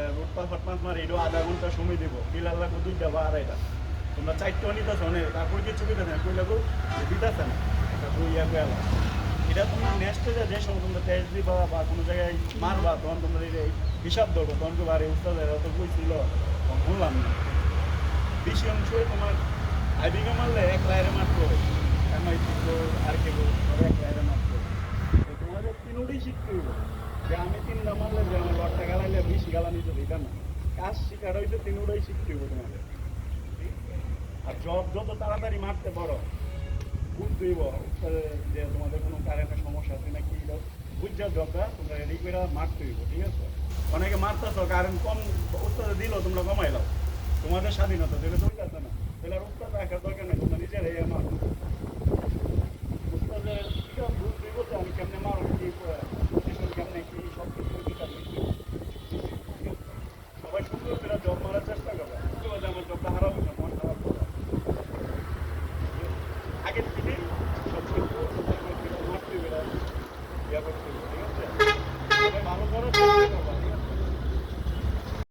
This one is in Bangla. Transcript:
রোডপাস ফটপাস মারি এটাও আধা ঘন্টা সময় দেবো বিলাল লাগবো 2টা বা 2:30টা তোমরা 4টা নিতেছো না তারপর কিছু দিতেছে না কই লাগো দিতেছে না এটা দুই এক বেলা এটা তুমি নেক্সটে যে সময় তোমরা টেস্ট দিবা বা কোনো জায়গায় মারবা তখন তোমরা এই হিসাব দেবো তখন তো বাড়ি উস্তাদের অত কইছিল বললাম না বেশি অংশই তোমার আইবিকে মারলে 1 লাইরে মারতো এমআই ছিল আর কে ধরে 1 লাইরে মারতো তোমাদের তিনোটাই শিখতে হইব যে আমি 3টা মারলে যে আমার 10টা গালাইলে 20 গালা নিতে এটা না কাজ শিখার হইতে তিনোটাই শিখতে হইব তোমাদের আর জব যত তাড়াতাড়ি মারতে পারো বুঝতে হইব যে তোমাদের কোনো কারেন্টের সমস্যা আছে নাকি বুঝছো জবটা তোমরা রেডি করে মারতে হইব ঠিক আছে অনেকে মারতেছো কারেন্ট কম উত্তরে দিলেও তোমরা কমাইলাও তোমাদের স্বাধীনতা দিলে তো হইতেছে না তাহলে আর উত্তর রাখার দরকার নেই তোমরা নিজেরাই আমার উত্তরের বুঝতে হইব যে আমি কেমনে মারো কি পজিশন কেমনে কি সব কিছু সবাই সুন্দর করে জব মারার চেষ্টা করবে আমার জবটা হারাবো না মন খারাপ করবে আগের থেকেই সব কিছু মারতে হবে ইয়া করতে হবে ঠিক আছে ভালো করার চেষ্টা করবা